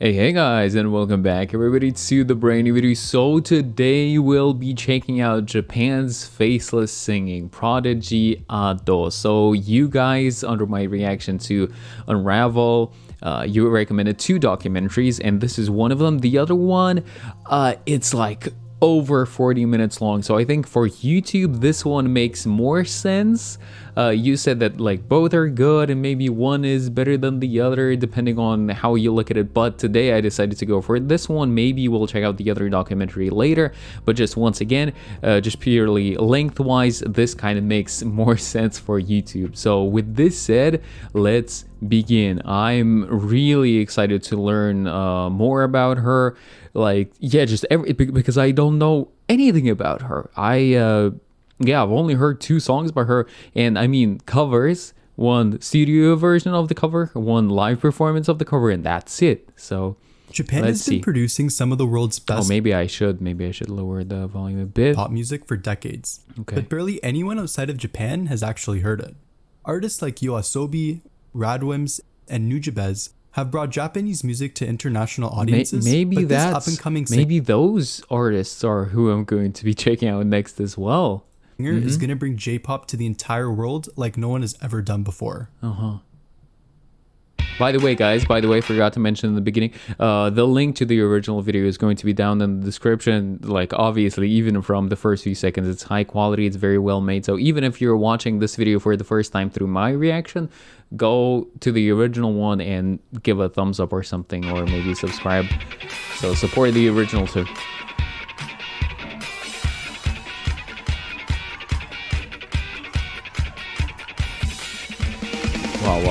Hey guys, and welcome back everybody to the brand new video. So today we'll be checking out Japan's Faceless singing Prodigy Ado. So you guys, under my reaction to Unravel, you recommended two documentaries and this is one of them. The other one, it's like over 40 minutes long, so I think for YouTube this one makes more sense. You said that like both are good and maybe one is better than the other depending on how you look at it, but today I decided to go for this one. Maybe we'll check out the other documentary later, but just once again, just purely lengthwise, this kind of makes more sense for YouTube. So with this said, let's begin. I'm really excited to learn more about her. Like, yeah, just because I don't know anything about her. I've only heard two songs by her, and I mean covers, one studio version of the cover, one live performance of the cover, and that's it. So Japan has been producing some of the world's best. Oh, maybe I should lower the volume a bit. Pop music for decades. Okay. But barely anyone outside of Japan has actually heard it. Artists like YOASOBI, Radwimps, and Nujabes have brought Japanese music to international audiences. Maybe those artists are who I'm going to be checking out next as well. Is going to bring J-pop to the entire world like no one has ever done before. By the way, guys, forgot to mention in the beginning, the link to the original video is going to be down in the description. Like, obviously, even from the first few seconds, it's high quality, it's very well made. So even if you're watching this video for the first time through my reaction, go to the original one and give a thumbs up or something, or maybe subscribe. So support the original too. Wow.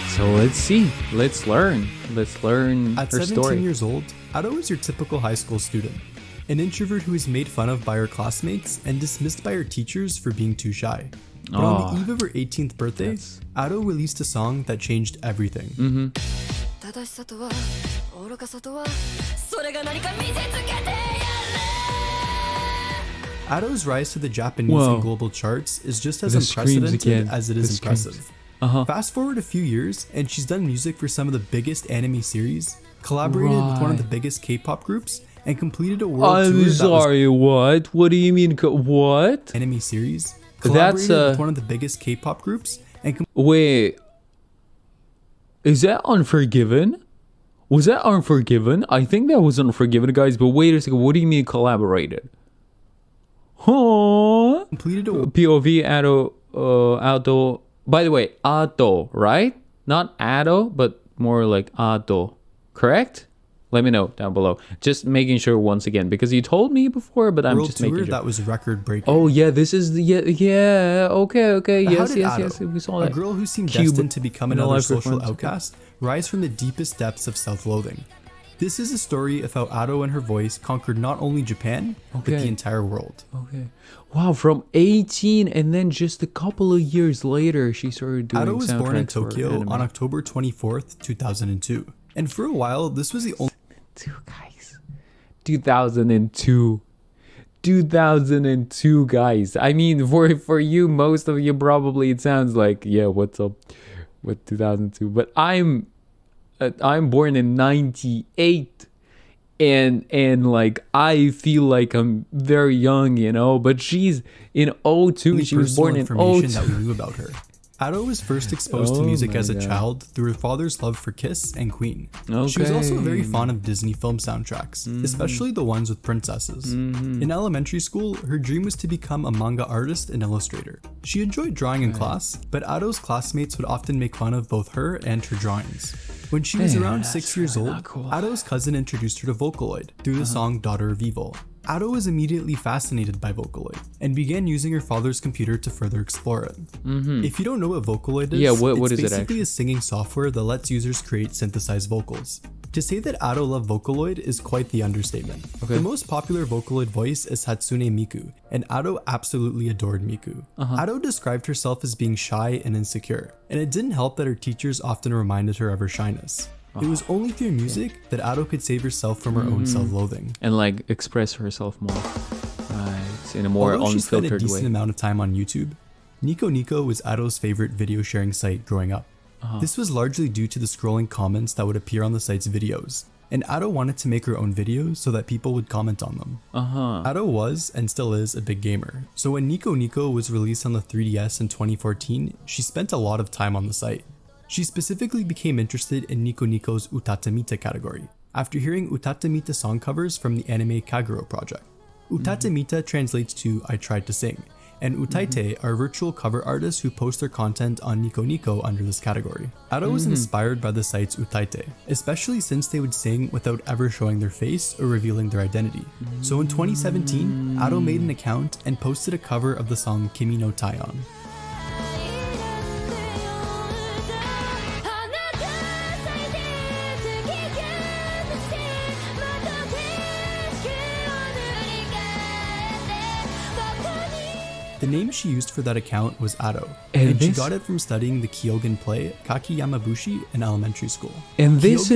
So let's see, let's learn her story. At 17 years old, Ado is your typical high school student, an introvert who is made fun of by her classmates and dismissed by her teachers for being too shy. But on the eve of her 18th birthday, Ado released a song that changed everything. Ado's rise to the Japanese and global charts is just as unprecedented as it is impressive. Fast forward a few years, and she's done music for some of the biggest anime series, collaborated with one of the biggest K-pop groups, and completed a world tour. I'm sorry, what? What do you mean, what? Anime series, collaborated with one of the biggest K-pop groups, and wait, is that Unforgiven? Was that Unforgiven? I think that was Unforgiven, guys, but wait a second, what do you mean collaborated? Huh? Completed a POV Ado. By the way, Ado, right? Not Ado, but more like Ado. Correct? Let me know down below. Just making sure once again, because you told me before, but I'm just making sure. That was record breaking. Oh yeah, this is the okay. Yes, we saw that. A girl who seemed destined to become another social outcast rise from the deepest depths of self-loathing. This is a story of how Ado and her voice conquered not only Japan, but the entire world. Okay. Wow, from 18 and then just a couple of years later, she started doing Ado was born in Tokyo on October 24th, 2002. And for a while, this was the only... 2002. 2002, guys. I mean, for you, most of you probably, it sounds like, yeah, what's up with 2002? But I'm born in 98 and like I feel like I'm very young, you know, but she's in 02. She was born in 02. That we knew about her. Ado was first exposed to music as a child through her father's love for Kiss and Queen. She was also very fond of Disney film soundtracks, especially the ones with princesses. In elementary school, her dream was to become a manga artist and illustrator. She enjoyed drawing in class, but Ado's classmates would often make fun of both her and her drawings. When she was around 6 years old, Ado's cousin introduced her to Vocaloid through the song Daughter of Evil. Ado was immediately fascinated by Vocaloid and began using her father's computer to further explore it. If you don't know what Vocaloid is, it's basically a singing software that lets users create synthesized vocals. To say that Ado loved Vocaloid is quite the understatement. The most popular Vocaloid voice is Hatsune Miku, and Ado absolutely adored Miku. Ado described herself as being shy and insecure, and it didn't help that her teachers often reminded her of her shyness. It was only through music that Ado could save herself from her own self-loathing. And like express herself more. Right, in a more unfiltered way. Although she spent a decent amount of time on YouTube, Nico Nico was Ado's favorite video sharing site growing up. This was largely due to the scrolling comments that would appear on the site's videos, and Ado wanted to make her own videos so that people would comment on them. Ado was, and still is, a big gamer, so when Nico Nico was released on the 3DS in 2014, she spent a lot of time on the site. She specifically became interested in Nico Nico's Utatemita category, after hearing Utatemita song covers from the anime Kagero project. Utatemita translates to I tried to sing, and Utaite are virtual cover artists who post their content on Nico Nico under this category. Ado was inspired by the site's Utaite, especially since they would sing without ever showing their face or revealing their identity. So in 2017, Ado made an account and posted a cover of the song Kimi no Taion. The name she used for that account was Ado, and she got it from studying the Kyogen play Kaki Yamabushi in elementary school. And this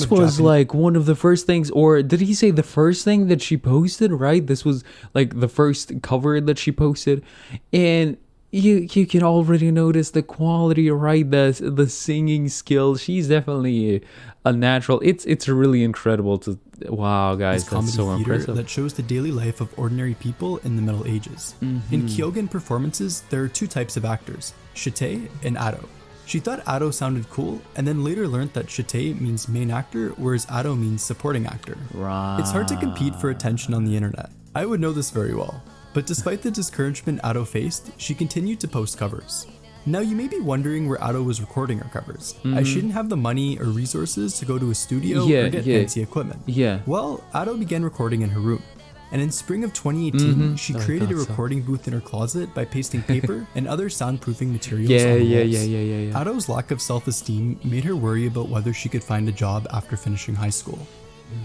was like one of the first things, or did he say the first thing that she posted, right? This was like the first cover that she posted, and you can already notice the quality, right? The singing skills. She's definitely a natural. It's really incredible to wow, guys, that's so impressive. That shows the daily life of ordinary people in the Middle Ages. In Kyogen performances, there are two types of actors, Shite and Ado. She thought Ado sounded cool, and then later learned that Shite means main actor, whereas Ado means supporting actor. Right. It's hard to compete for attention on the internet. I would know this very well. But despite the discouragement Ado faced, she continued to post covers. Now you may be wondering where Ado was recording her covers. I shouldn't have the money or resources to go to a studio or get fancy equipment. Well, Ado began recording in her room. And in spring of 2018, she created a recording booth in her closet by pasting paper and other soundproofing materials on the walls. Ado's lack of self-esteem made her worry about whether she could find a job after finishing high school.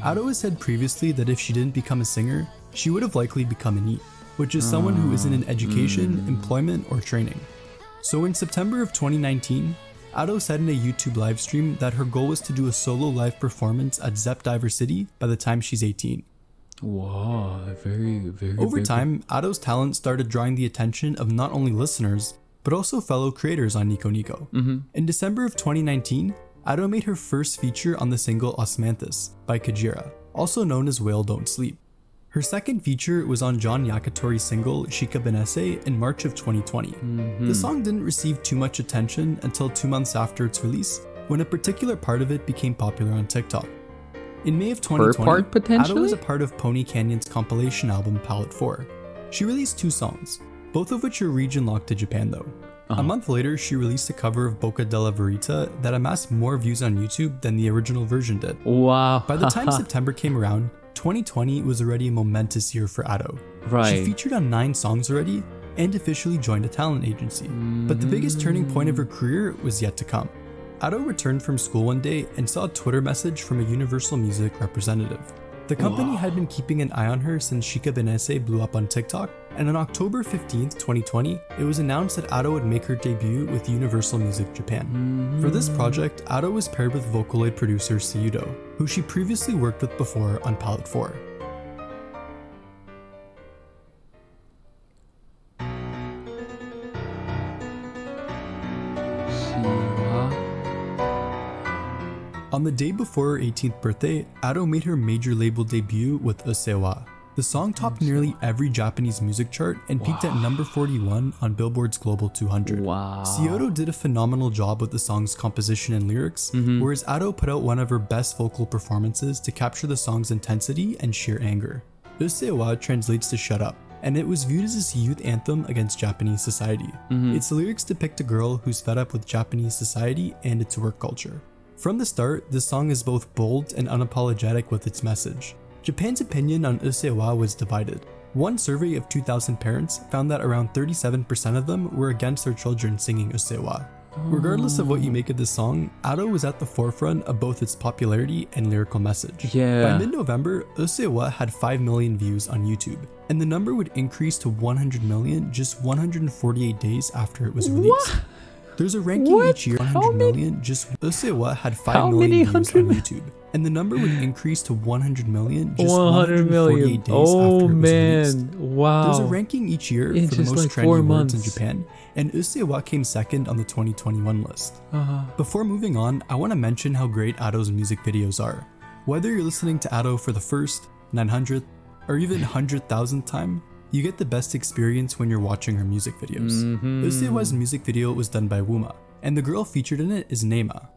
Ado has said previously that if she didn't become a singer, she would have likely become a NEET, which is someone who isn't in education, employment, or training. So in September of 2019, Ado said in a YouTube livestream that her goal was to do a solo live performance at Zepp Diver City by the time she's 18. Wow, very Over time, Ado's talent started drawing the attention of not only listeners, but also fellow creators on Nico Nico. In December of 2019, Ado made her first feature on the single Osmanthus by Kajira, also known as Whale Don't Sleep. Her second feature was on John Yakatori's single Shika Benesse in March of 2020. The song didn't receive too much attention until 2 months after its release, when a particular part of it became popular on TikTok. In May of 2020, Ado was a part of Pony Canyon's compilation album Palette 4. She released 2 songs, both of which are region locked to Japan though. A month later, she released a cover of Bocca della Verita that amassed more views on YouTube than the original version did. Wow. By the time September came around, 2020 was already a momentous year for Ado. She featured on 9 songs already and officially joined a talent agency. But the biggest turning point of her career was yet to come. Ado returned from school one day and saw a Twitter message from a Universal Music representative. The company had been keeping an eye on her since Shika Benesse blew up on TikTok, and on October 15th, 2020, it was announced that Ado would make her debut with Universal Music Japan. For this project, Ado was paired with Vocaloid producer Seiudo, who she previously worked with before on Palette 4. On the day before her 18th birthday, Ado made her major label debut with Usewa. The song topped nearly every Japanese music chart and peaked at number 41 on Billboard's Global 200. Seiudo did a phenomenal job with the song's composition and lyrics, whereas Ado put out one of her best vocal performances to capture the song's intensity and sheer anger. Usewa translates to shut up, and it was viewed as this youth anthem against Japanese society. Its lyrics depict a girl who's fed up with Japanese society and its work culture. From the start, this song is both bold and unapologetic with its message. Japan's opinion on Usewa was divided. One survey of 2,000 parents found that around 37% of them were against their children singing Usewa. Regardless of what you make of this song, Ado was at the forefront of both its popularity and lyrical message. By mid-November, Usewa had 5 million views on YouTube, and the number would increase to 100 million just 148 days after it was released. There's a ranking each year, 100 million. Just Usewa had 5 million views on YouTube, and the number would increase to 100 million just 148 days after it was released. Wow. There's a ranking each year for the most trendy words in Japan, and Usewa came second on the 2021 list. Before moving on, I want to mention how great Ado's music videos are. Whether you're listening to Ado for the first, 900th, or even 100,000th time, you get the best experience when you're watching her music videos. Usewa's music video was done by Wuma, and the girl featured in it is Neima.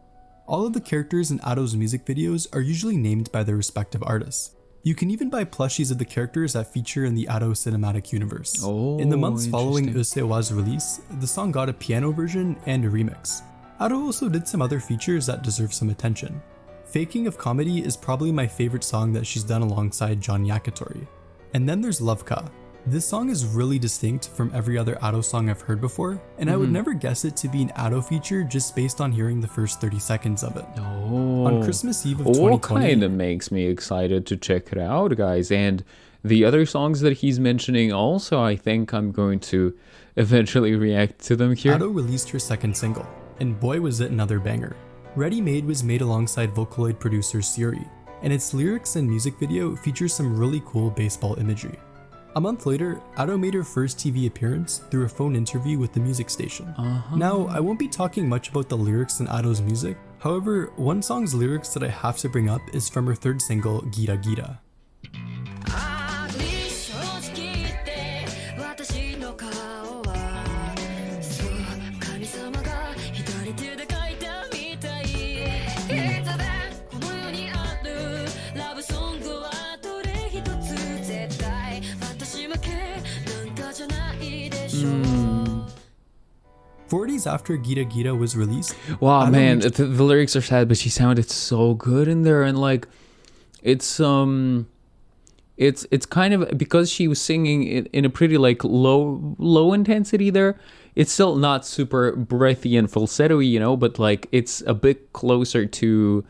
All of the characters in Ado's music videos are usually named by their respective artists. You can even buy plushies of the characters that feature in the Ado cinematic universe. In the months following Usewa's release, the song got a piano version and a remix. Ado also did some other features that deserve some attention. Faking of Comedy is probably my favorite song that she's done alongside John Yakitori. And then there's Love Ka. This song is really distinct from every other Ado song I've heard before, and I would never guess it to be an Ado feature just based on hearing the first 30 seconds of it. On Christmas Eve of 2020... kind of makes me excited to check it out, guys. And the other songs that he's mentioning also, I think I'm going to eventually react to them here. Ado released her second single, and boy was it another banger. Ready Made was made alongside Vocaloid producer Suri, and its lyrics and music video features some really cool baseball imagery. A month later, Ado made her first TV appearance through a phone interview with the music station. Now, I won't be talking much about the lyrics in Ado's music, however, one song's lyrics that I have to bring up is from her third single, Gira Gira. Four days after Gira Gira was released, wow, man, the lyrics are sad, but she sounded so good in there, and like, it's kind of, because she was singing in a pretty like low intensity there. It's still not super breathy and falsetto-y, you know, but like it's a bit closer to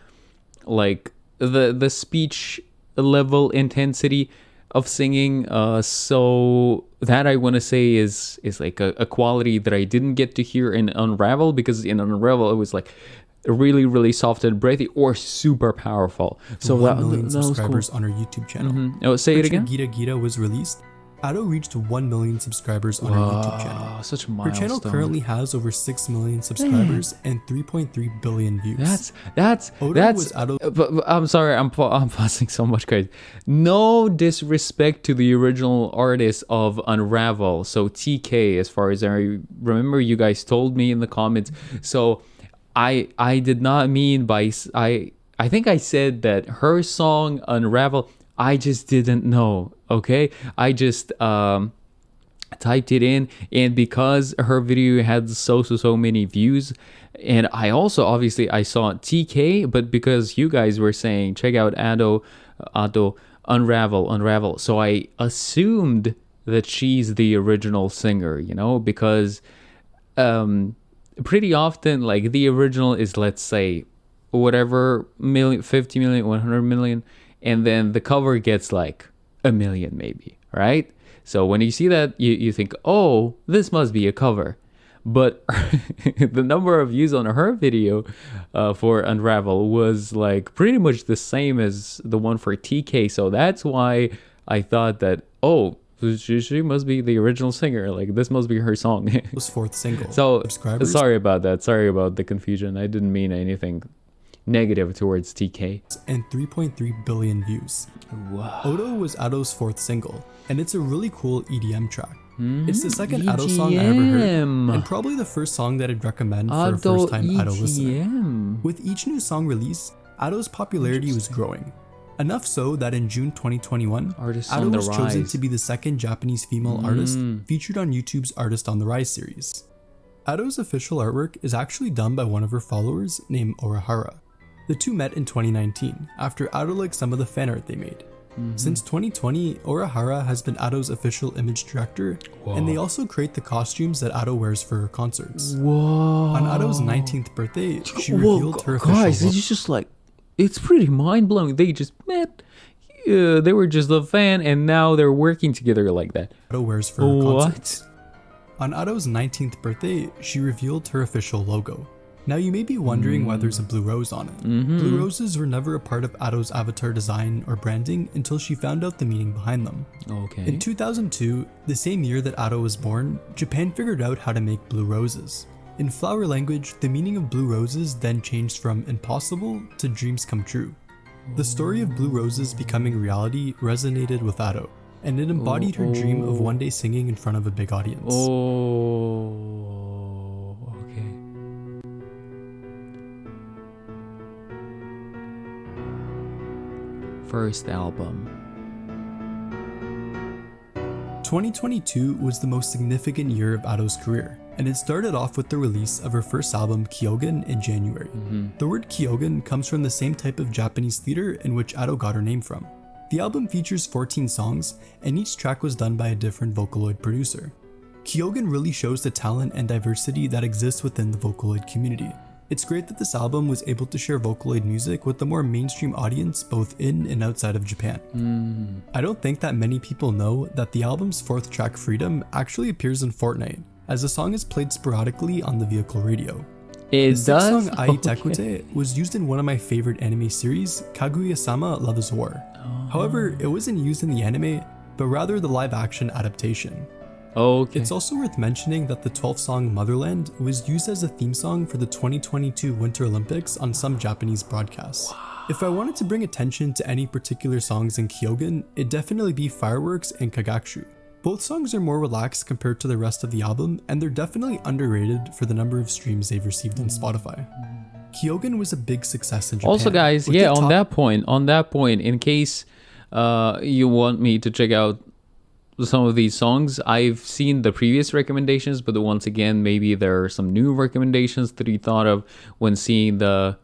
like the speech level intensity of singing, so that I want to say is like a quality that I didn't get to hear in Unravel, because in Unravel it was like really soft and breathy or super powerful. So 1 million subscribers on her YouTube channel. Oh, say it again. Gira Gira was released, Ado reached 1 million subscribers on her YouTube channel. Such a milestone. Her channel currently has over 6 million subscribers and 3.3 billion views. That's Ado. But I'm sorry, I'm pausing so much, guys. No disrespect to the original artist of Unravel, so TK, as far as I remember, you guys told me in the comments. So I did not mean by I think I said that her song Unravel, I just didn't know, okay? I just typed it in, and because her video had so many views, and I also obviously I saw TK, but because you guys were saying check out Ado Unravel, so I assumed that she's the original singer, you know, because pretty often like the original is, let's say, whatever million, 50 million, 100 million, and then the cover gets like 1 million maybe, right? So when you see that, you think, oh, this must be a cover. But the number of views on her video for Unravel was like pretty much the same as the one for TK. So that's why I thought that, oh, she must be the original singer. Like, this must be her song. It was fourth single. So sorry about that. Sorry about the confusion. I didn't mean anything negative towards TK. And 3.3 billion views. Wow. Odo was Ado's fourth single, and it's a really cool EDM track. It's the second Ado song I ever heard, and probably the first song that I'd recommend for a first-time Ado listener. With each new song release, Ado's popularity was growing. Enough so that in June 2021, Ado was chosen to be the second Japanese female artist featured on YouTube's Artist on the Rise series. Ado's official artwork is actually done by one of her followers named Orihara. The two met in 2019 after Ado liked some of the fan art they made. Since 2020, Orihara has been Ado's official image director, and they also create the costumes that Ado wears for her concerts. On Ado's 19th birthday, she revealed her official guys, look. it's just like, it's pretty mind-blowing. They just met, they were just a fan, and now they're working together like that. Ado wears for her concerts. On Ato's 19th birthday, she revealed her official logo. Now you may be wondering why there's a blue rose on it. Blue roses were never a part of Ato's avatar design or branding until she found out the meaning behind them. Okay. In 2002, the same year that Ato was born, Japan figured out how to make blue roses. In flower language, the meaning of blue roses then changed from impossible to dreams come true. The story of blue roses becoming reality resonated with Ato, and it embodied her dream of one day singing in front of a big audience. Okay. First album. 2022 was the most significant year of Ato's career, and it started off with the release of her first album, Kyogen, in January. The word Kyogen comes from the same type of Japanese theater in which Ato got her name from. The album features 14 songs, and each track was done by a different Vocaloid producer. Kyogen really shows the talent and diversity that exists within the Vocaloid community. It's great that this album was able to share Vocaloid music with a more mainstream audience both in and outside of Japan. I don't think that many people know that the album's fourth track, Freedom, actually appears in Fortnite, as the song is played sporadically on the vehicle radio. It The does? song Ai Tekute was used in one of my favorite anime series, Kaguya-sama Love is War. However, it wasn't used in the anime, but rather the live-action adaptation. Okay. It's also worth mentioning that the 12th song Motherland was used as a theme song for the 2022 Winter Olympics on some Japanese broadcasts. If I wanted to bring attention to any particular songs in Kyogen, it'd definitely be Fireworks and Kagakushu. Both songs are more relaxed compared to the rest of the album, and they're definitely underrated for the number of streams they've received on Spotify. Kyogen was a big success in Japan. Also, guys, with yeah, the on top- that point, in case you want me to check out some of these songs, I've seen the previous recommendations, but once again, maybe there are some new recommendations that you thought of when seeing the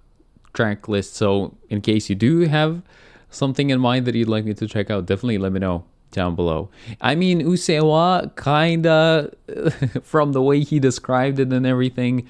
track list. So in case you do have something in mind that you'd like me to check out, definitely let me know down below. I mean, Usewa, kinda, from the way he described it and everything,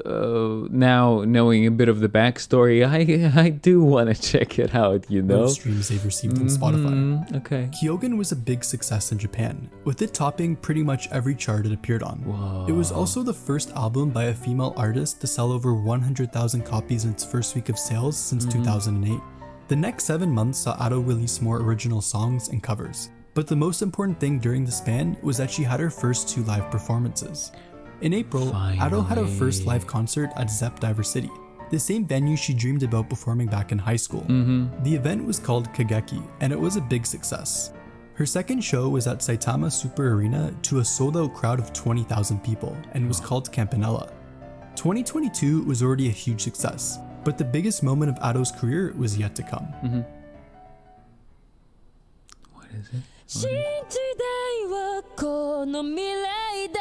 now knowing a bit of the backstory, I do want to check it out, you know? streams they've received on Spotify. Okay. Kyogen was a big success in Japan, with it topping pretty much every chart it appeared on. It was also the first album by a female artist to sell over 100,000 copies in its first week of sales since 2008. The next 7 months saw Ado release more original songs and covers. But the most important thing during the span was that she had her first 2 live performances. In April, Ado had her first live concert at Zepp Diver City, the same venue she dreamed about performing back in high school. The event was called Kageki, and it was a big success. Her second show was at Saitama Super Arena to a sold-out crowd of 20,000 people, and was called Campanella. 2022 was already a huge success, but the biggest moment of Ado's career was yet to come. What is it? 新時代はこの未来だ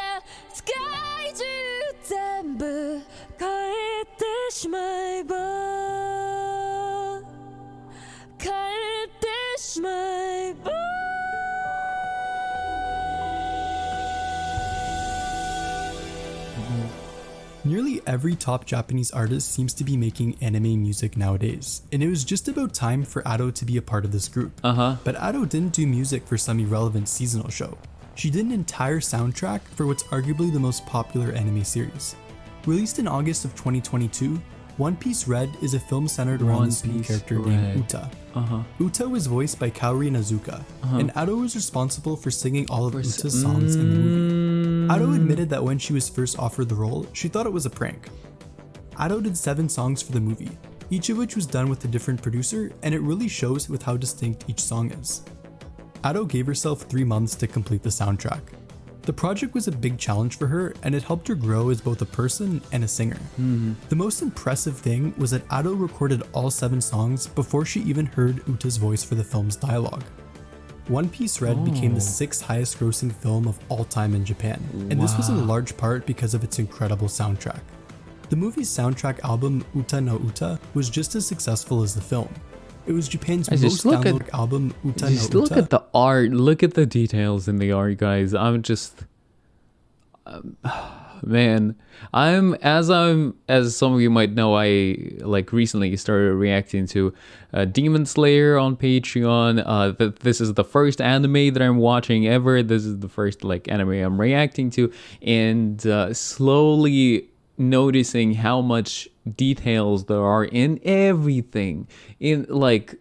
世界中全部変えてしまえば変えてしまえば Nearly every top Japanese artist seems to be making anime music nowadays, and it was just about time for Ado to be a part of this group. But Ado didn't do music for some irrelevant seasonal show. She did an entire soundtrack for what's arguably the most popular anime series. Released in August of 2022, One Piece Red is a film centered around this new character named Uta. Uta was voiced by Kaori Nazuka, and Ado was responsible for singing all of Uta's songs in the movie. Ado admitted that when she was first offered the role, she thought it was a prank. Ado did 7 songs for the movie, each of which was done with a different producer, and it really shows with how distinct each song is. Ado gave herself 3 months to complete the soundtrack. The project was a big challenge for her, and it helped her grow as both a person and a singer. The most impressive thing was that Ado recorded all 7 songs before she even heard Uta's voice for the film's dialogue. One Piece Red became the 6th highest grossing film of all time in Japan, and this was in large part because of its incredible soundtrack. The movie's soundtrack album Uta no Uta was just as successful as the film. It was Japan's most downloaded album, Uta no Uta. Just look at the art, look at the details in the art, guys. I'm just... man, as some of you might know, I like recently started reacting to Demon Slayer on Patreon. This is the first anime that I'm watching ever. This is the first like anime I'm reacting to, and slowly noticing how much details there are in everything, in like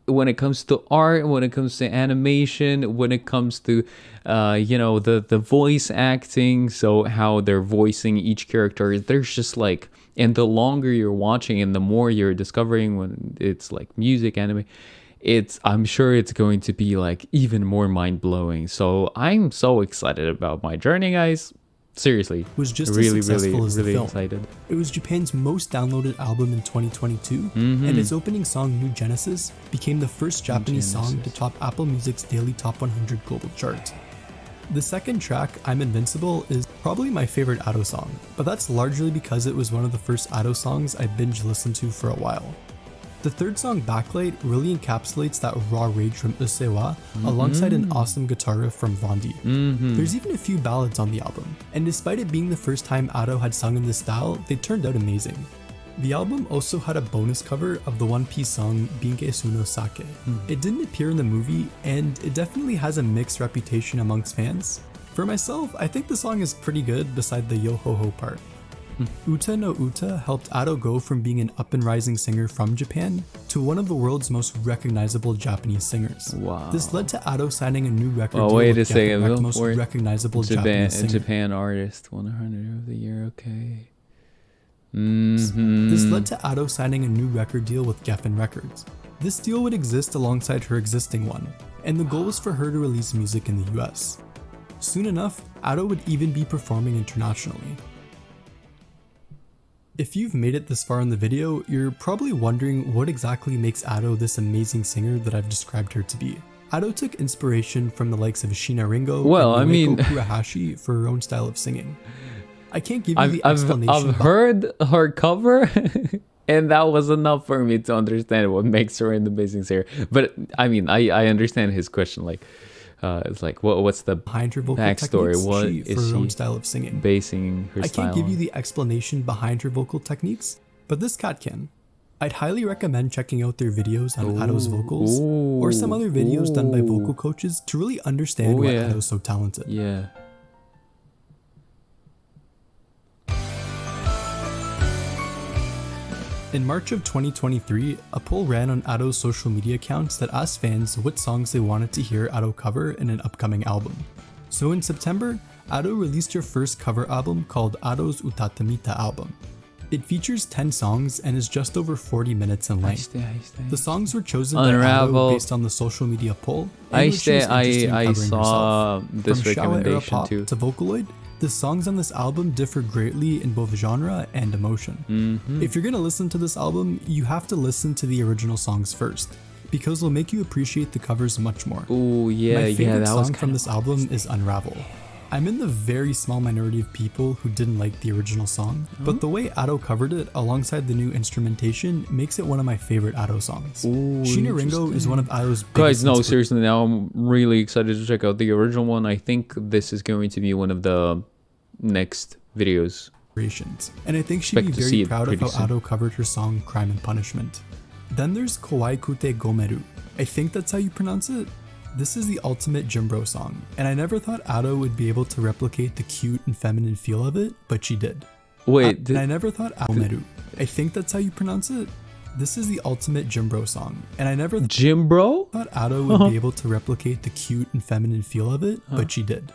when it comes to art, when it comes to animation, when it comes to the voice acting, so how they're voicing each character. There's just like, and the longer you're watching and the more you're discovering when it's like music anime, I'm sure it's going to be like even more mind-blowing. So I'm so excited about my journey, guys. Seriously, was just really, as successful really, as the really film. excited. It was Japan's most downloaded album in 2022, and its opening song, New Genesis, became the first Japanese song to top Apple Music's daily top 100 global chart. The second track, I'm Invincible, is probably my favorite Ado song, but that's largely because it was one of the first Ado songs I binge listened to for a while. The third song, Backlight, really encapsulates that raw rage from Usewa alongside an awesome guitar riff from Vondi. There's even a few ballads on the album, and despite it being the first time Ado had sung in this style, they turned out amazing. The album also had a bonus cover of the One Piece song Binkesu no Sake. It didn't appear in the movie, and it definitely has a mixed reputation amongst fans. For myself, I think the song is pretty good beside the yo-ho-ho part. Uta no Uta helped Ado go from being an up-and-rising singer from Japan to one of the world's most recognizable Japanese singers. Wow. This led to Ado signing a new record deal wait with a second. the most recognizable Japanese singer. Japan artist 100 of the year, okay. This led to Ado signing a new record deal with Geffen Records. This deal would exist alongside her existing one, and the goal was for her to release music in the US. Soon enough, Ado would even be performing internationally. If you've made it this far in the video, you're probably wondering what exactly makes Ado this amazing singer that I've described her to be. Ado took inspiration from the likes of Shina Ringo and Yueko Kurahashi for her own style of singing. I can't give you the explanation. I've heard her cover, and that was enough for me to understand what makes her an amazing singer. But I mean, I understand his question. Like, it's like, what's the behind her vocal backstory? What is for her own style of singing? Basing her style. I can't give you the explanation behind her vocal techniques, but this cat can. I'd highly recommend checking out their videos on Ado's vocals, or some other videos done by vocal coaches to really understand why Ado's so talented. Yeah. In March of 2023, a poll ran on Ado's social media accounts that asked fans what songs they wanted to hear Ado cover in an upcoming album. So in September, Ado released her first cover album called Ado's Utatamita album. It features 10 songs and is just over 40 minutes in length. The songs were chosen by Ado based on the social media poll. I saw this recommendation too. To Vocaloid, the songs on this album differ greatly in both genre and emotion. If you're gonna listen to this album, you have to listen to the original songs first, because they'll make you appreciate the covers much more. Oh yeah, My favorite that was song from this album is Unravel. I'm in the very small minority of people who didn't like the original song, but the way Ado covered it alongside the new instrumentation makes it one of my favorite Ado songs. Shina Ringo is one of Ado's biggest seriously, now I'm really excited to check out the original one. I think this is going to be one of the next videos. And I think she'd be very proud of how Ado covered her song Crime and Punishment. Then there's Kawaii Kute Gomeru. I think that's how you pronounce it. This is the ultimate Jimbro song, and I never thought Ado would be able to replicate the cute and feminine feel of it, but she did. Wait, and I never thought Gomeru. I think that's how you pronounce it. This is the ultimate Jimbro song, and I never thought Ado would be able to replicate the cute and feminine feel of it, but she did.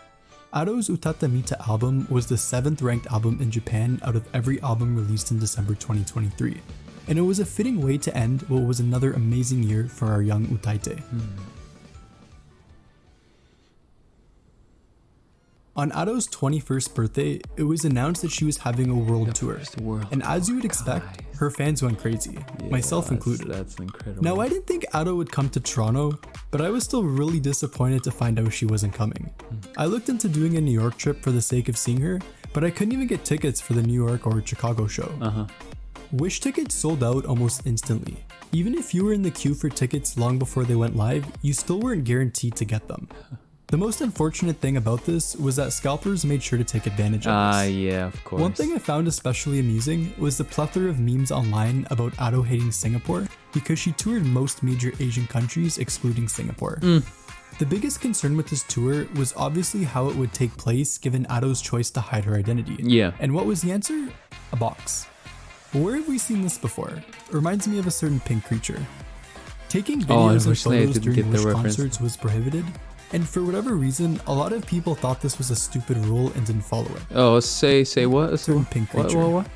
Ado's Utatamita album was the 7th ranked album in Japan out of every album released in December 2023, and it was a fitting way to end what was another amazing year for our young Utaite. On Ado's 21st birthday, it was announced that she was having a world tour, and as you would expect, her fans went crazy, myself included. That's incredible. Now, I didn't think Ado would come to Toronto, but I was still really disappointed to find out she wasn't coming. I looked into doing a New York trip for the sake of seeing her, but I couldn't even get tickets for the New York or Chicago show. Wish tickets sold out almost instantly. Even if you were in the queue for tickets long before they went live, you still weren't guaranteed to get them. The most unfortunate thing about this was that scalpers made sure to take advantage of this. Yeah, of course. One thing I found especially amusing was the plethora of memes online about Ado hating Singapore because she toured most major Asian countries excluding Singapore. The biggest concern with this tour was obviously how it would take place given Ado's choice to hide her identity. Yeah. And what was the answer? A box. Where have we seen this before? It reminds me of a certain pink creature. Taking videos and photos during Wish concerts was prohibited, and for whatever reason, a lot of people thought this was a stupid rule and didn't follow it. Oh, say what? A certain pink creature. What?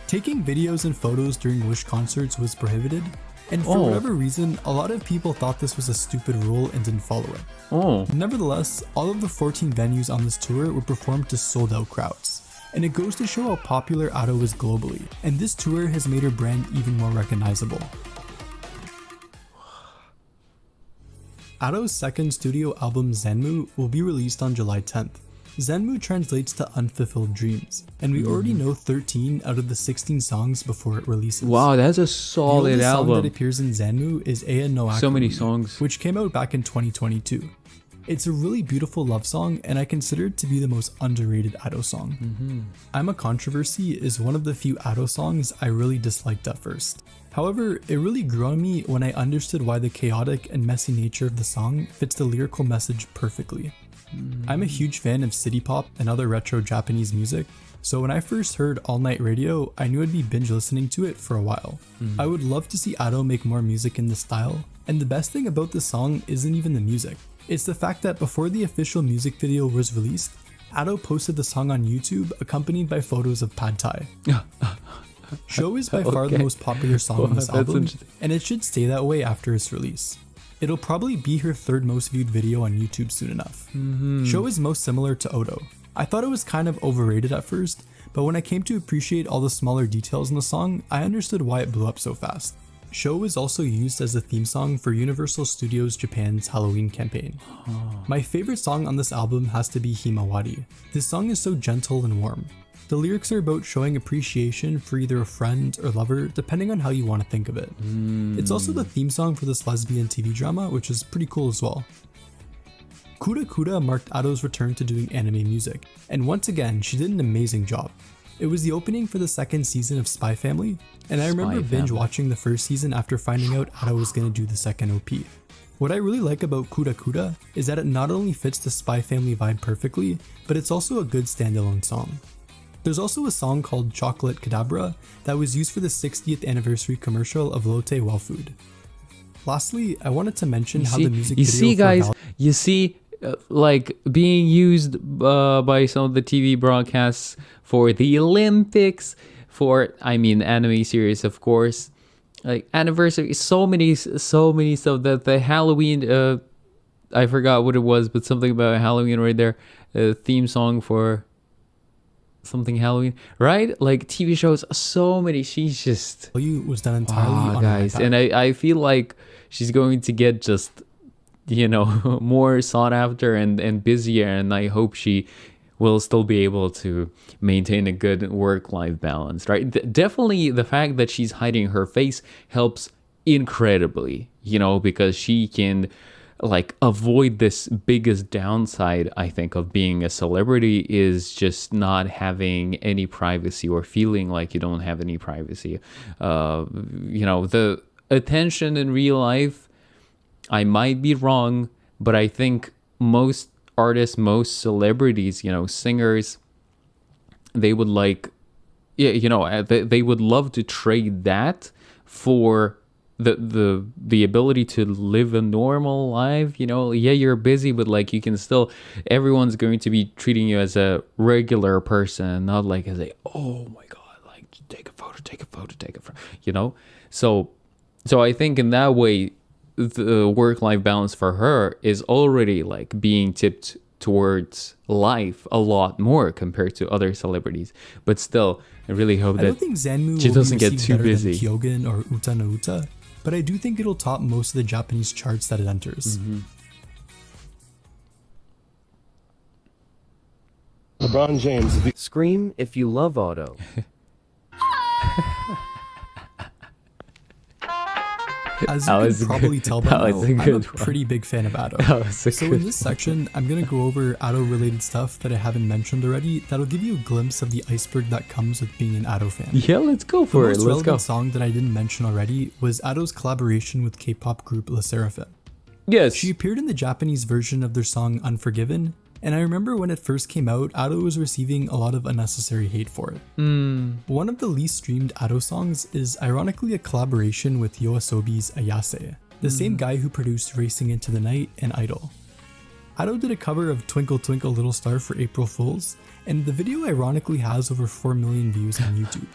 Taking videos and photos during Wish concerts was prohibited, and for whatever reason, a lot of people thought this was a stupid rule and didn't follow it. Nevertheless, all of the 14 venues on this tour were performed to sold-out crowds. And it goes to show how popular Ado is globally, and this tour has made her brand even more recognizable. Ado's second studio album Zenmu will be released on July 10th. Zenmu translates to unfulfilled dreams, and we already know 13 out of the 16 songs before it releases. Wow, that's a solid the album. song that appears in Zenmu is Ea no Akuri, So many songs. which came out back in 2022. It's a really beautiful love song, and I consider it to be the most underrated Ado song. I'm a Controversy is one of the few Ado songs I really disliked at first. However, it really grew on me when I understood why the chaotic and messy nature of the song fits the lyrical message perfectly. I'm a huge fan of city pop and other retro Japanese music, so when I first heard All Night Radio, I knew I'd be binge listening to it for a while. I would love to see Ado make more music in this style, and the best thing about this song isn't even the music. It's the fact that before the official music video was released, Ado posted the song on YouTube accompanied by photos of Pad Thai. Show is by far the most popular song on this album, and it should stay that way after its release. It'll probably be her third most viewed video on YouTube soon enough. Show is most similar to Odo. I thought it was kind of overrated at first, but when I came to appreciate all the smaller details in the song, I understood why it blew up so fast. Show is also used as the theme song for Universal Studios Japan's Halloween campaign. My favorite song on this album has to be Himawari. This song is so gentle and warm. The lyrics are about showing appreciation for either a friend or lover, depending on how you want to think of it. It's also the theme song for this lesbian TV drama, which is pretty cool as well. Kura Kura marked Ado's return to doing anime music, and once again, she did an amazing job. It was the opening for the second season of Spy Family, and I remember binge watching the first season after finding out Ado was going to do the second OP. What I really like about Kura Kura is that it not only fits the Spy Family vibe perfectly, but it's also a good standalone song. There's also a song called Chocolate Cadabra that was used for the 60th anniversary commercial of Lotte Well Food. Lastly, I wanted to mention how the music video like being used by some of the TV broadcasts for the Olympics, for anime series, of course, like anniversary, so many stuff. That the Halloween, I forgot what it was, but something about Halloween right there, theme song for something Halloween, right? Like TV shows, so many. She's just was done entirely on guys, and I feel like she's going to get just more sought after and busier, and I hope she will still be able to maintain a good work-life balance, right? Definitely the fact that she's hiding her face helps incredibly, because she can avoid this biggest downside, I think, of being a celebrity, is just not having any privacy or feeling like you don't have any privacy. The attention in real life, I might be wrong, but I think most artists, most celebrities, singers, they would they would love to trade that for the ability to live a normal life. You're busy, but you can still, everyone's going to be treating you as a regular person, not as a, oh my god, take a photo, so I think in that way the work-life balance for her is already being tipped towards life a lot more compared to other celebrities. But still, I really hope that she doesn't get too busy. Kyogen or Uta no Uta, but I do think it'll top most of the Japanese charts that it enters. LeBron James. Scream if you love auto. As you can probably tell by now, I'm a pretty big fan of Ado. So in this section, I'm going to go over Ado related stuff that I haven't mentioned already that'll give you a glimpse of the iceberg that comes with being an Ado fan. Yeah, let's go for it. The most relevant song that I didn't mention already was Ado's collaboration with K-pop group LE SSERAFIM. Yes. She appeared in the Japanese version of their song Unforgiven, and I remember when it first came out, Ado was receiving a lot of unnecessary hate for it. One of the least streamed Ado songs is ironically a collaboration with YOASOBI's Ayase, the same guy who produced Racing Into the Night and Idol. Ado did a cover of Twinkle Twinkle Little Star for April Fools, and the video ironically has over 4 million views on YouTube.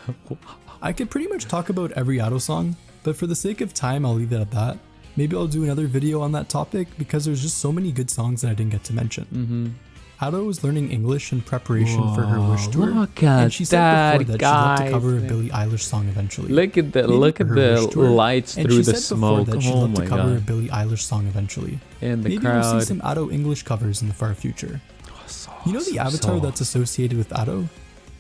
I could pretty much talk about every Ado song, but for the sake of time I'll leave it at that. Maybe I'll do another video on that topic because there's just so many good songs that I didn't get to mention. Ado was learning English in preparation for her Wish tour, and she said before that she'd love to cover a Billie Eilish song eventually. Look at the lights through the smoke. That she'd love to cover a Billie Eilish song eventually. And the Maybe crowd. we'll see some Ado English covers in the far future. You know the avatar that's associated with Ado?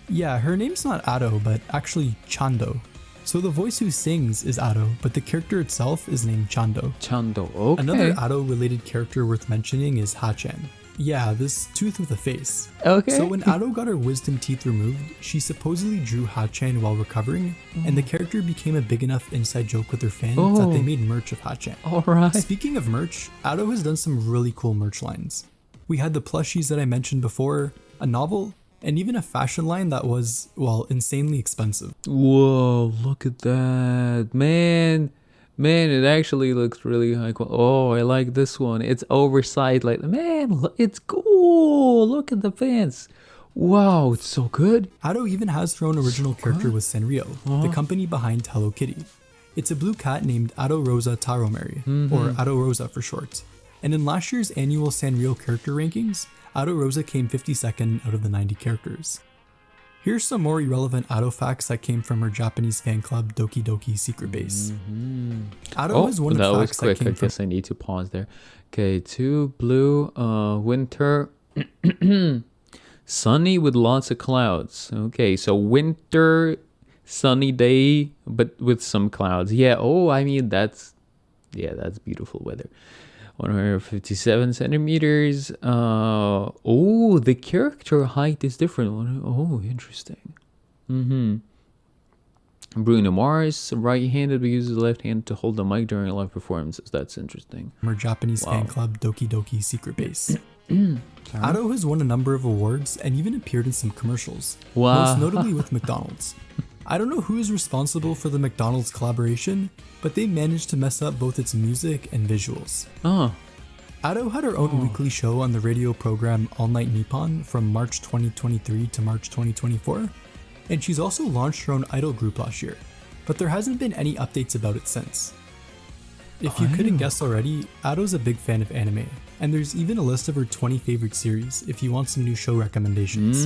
Yeah, her name's not Ado, but actually Chando. So the voice who sings is Ado, but the character itself is named Chando. Chando, okay. Another Ado related character worth mentioning is Ha-chan. Yeah, this tooth with a face. Okay. So when Ado got her wisdom teeth removed, she supposedly drew Ha-chan while recovering, and the character became a big enough inside joke with her fans that they made merch of Ha-chan. Alright. Speaking of merch, Ado has done some really cool merch lines. We had the plushies that I mentioned before, a novel, and even a fashion line that was, well, insanely expensive. Whoa, look at that. Man, it actually looks really high quality. Oh, I like this one. It's oversized. Like, man, it's cool. Look at the pants. Wow, it's so good. Ado even has her own original character with Sanrio, the company behind Hello Kitty. It's a blue cat named Ado Rosa Taromeri, or Ado Rosa for short. And in last year's annual Sanrio character rankings, Ado Rosa came 52nd out of the 90 characters. Here's some more irrelevant Ado facts that came from her Japanese fan club Doki Doki Secret Base. Ado is one of the facts that came I guess I need to pause there. Okay, 2 blue, winter, sunny with lots of clouds. Okay, so winter, sunny day, but with some clouds. Yeah, I mean, that's beautiful weather. 157 centimeters. The character height is different. Oh, interesting. Bruno Mars, right-handed, but uses the left hand to hold the mic during live performances. That's interesting. Our Japanese fan club Doki Doki Secret Base. Ado has won a number of awards and even appeared in some commercials. Most notably with McDonald's. I don't know who is responsible for the McDonald's collaboration, but they managed to mess up both its music and visuals. Ado had her own weekly show on the radio program All Night Nippon from March 2023 to March 2024, and she's also launched her own idol group last year, but there hasn't been any updates about it since. If you couldn't guess already, Ado's a big fan of anime, and there's even a list of her 20 favorite series if you want some new show recommendations.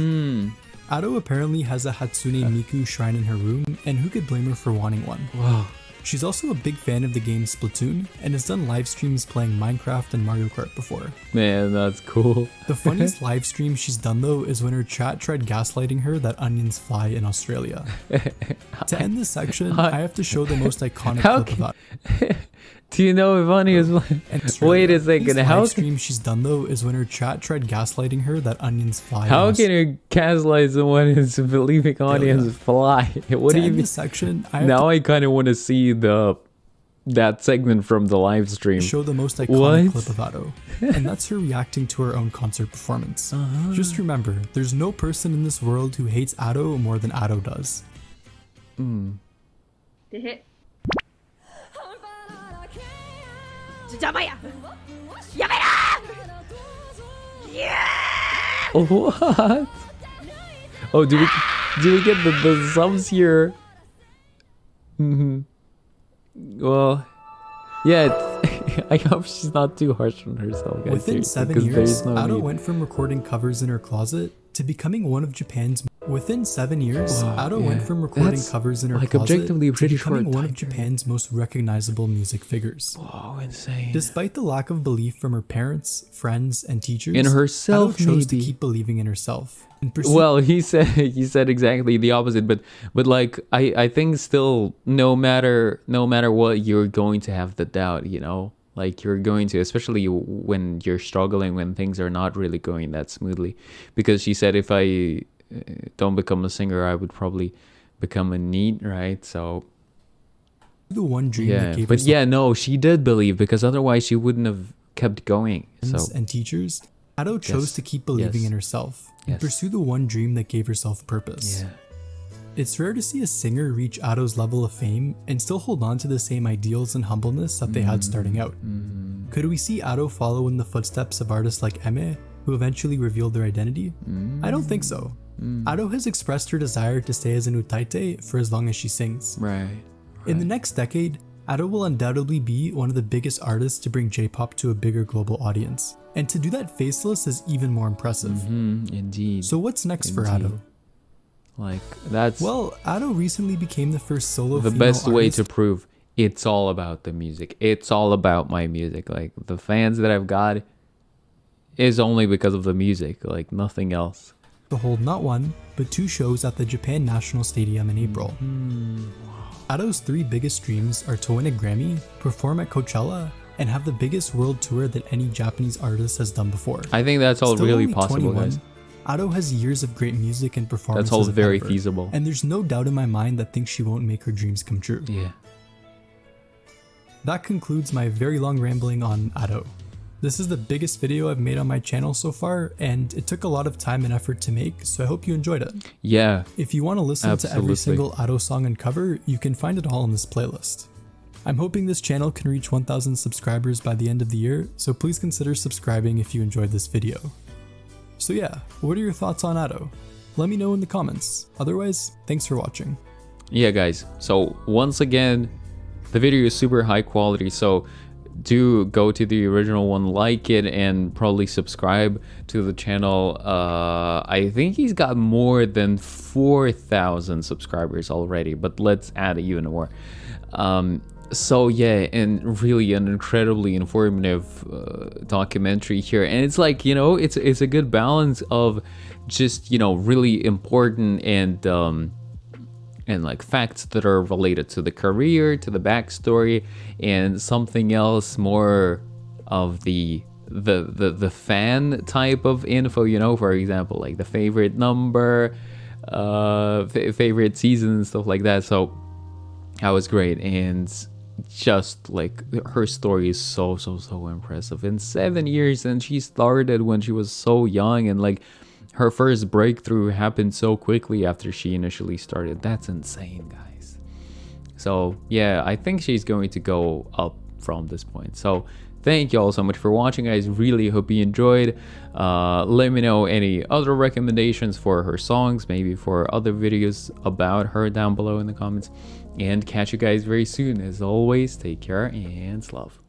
Ado apparently has a Hatsune Miku shrine in her room, and who could blame her for wanting one? Wow. She's also a big fan of the game Splatoon, and has done live streams playing Minecraft and Mario Kart before. Man, that's cool. The funniest live stream she's done though is when her chat tried gaslighting her that onions fly in Australia. To end this section, I have to show the most iconic clip of that. Do you know if onions wait a second, how live stream she's done though is when her chat tried gaslighting her that onions fly. How can you gaslight someone into believing onions fly? What do you mean? Section, I kind of want to see that segment from the live stream. Show the most iconic clip of Ado, and that's her reacting to her own concert performance. Just remember, there's no person in this world who hates Ado more than Ado does. What? Oh, do we get the subs here? Well, yeah. I hope she's not too harsh on herself, guys. Within 7 years, Ado went from recording covers in her closet to becoming one of Japan's Within 7 years, Wow, Ado yeah. went from recording That's, covers in her like, closet objectively to pretty becoming short one of time period. Japan's most recognizable music figures. Oh, insane. Despite the lack of belief from her parents, friends, and teachers, In herself, Ado chose to maybe. keep believing in herself and pursue. Well, he said exactly the opposite, but like I think still no matter what, you're going to have the doubt, you know? Like you're going to, especially when you're struggling, when things are not really going that smoothly. Because she said, if I don't become a singer, I would probably become a NEET, right? So the one dream yeah, that gave but herself yeah, no, she did believe, because otherwise she wouldn't have kept going. So friends and teachers, Ado chose Yes, to keep believing yes, in herself and yes. pursue the one dream that gave herself purpose. yeah. It's rare to see a singer reach Ado's level of fame and still hold on to the same ideals and humbleness that they had starting out. Could we see Ado follow in the footsteps of artists like Eme, who eventually revealed their identity? I don't think so. Ado has expressed her desire to stay as an utaite for as long as she sings. Right. In the next decade, Ado will undoubtedly be one of the biggest artists to bring J-pop to a bigger global audience. And to do that faceless is even more impressive. Indeed. So what's next for Indeed. Ado? Like that's Well, Ado recently became the first solo the female best way artist to prove it's all about the music. It's all about my music. Like the fans that I've got is only because of the music, like nothing else. to hold not one, but 2 shows at the Japan National Stadium in April. Ado's 3 biggest dreams are to win a Grammy, perform at Coachella, and have the biggest world tour that any Japanese artist has done before. I think that's all Still really only possible, 21, guys. Ado has years of great music and performances. That's all ahead very of her, feasible. and there's no doubt in my mind that thinks she won't make her dreams come true. Yeah. That concludes my very long rambling on Ado. This is the biggest video I've made on my channel so far, and it took a lot of time and effort to make, so I hope you enjoyed it. Yeah. If you want to listen to every Absolutely. single Ado song and cover, you can find it all in this playlist. I'm hoping this channel can reach 1,000 subscribers by the end of the year, so please consider subscribing if you enjoyed this video. So yeah, what are your thoughts on Ado? Let me know in the comments. Otherwise, thanks for watching. Yeah, guys. So once again, the video is super high quality, so do go to the original one, like it, and probably subscribe to the channel. I think he's got more than 4,000 subscribers already, but let's add even more. So yeah, and really an incredibly informative documentary here, and it's like, you know, it's a good balance of just, you know, really important and like facts that are related to the career, to the backstory, and something else more of the fan type of info, you know, for example, like the favorite number, favorite season and stuff like that. So that was great, and just like her story is so impressive. In 7 years, and she started when she was so young, and like her first breakthrough happened so quickly after she initially started. That's insane, guys. So yeah, I think she's going to go up from this point. So thank you all so much for watching, guys. Really hope you enjoyed. Let me know any other recommendations for her songs, maybe for other videos about her down below in the comments, and catch you guys very soon. As always, take care and love.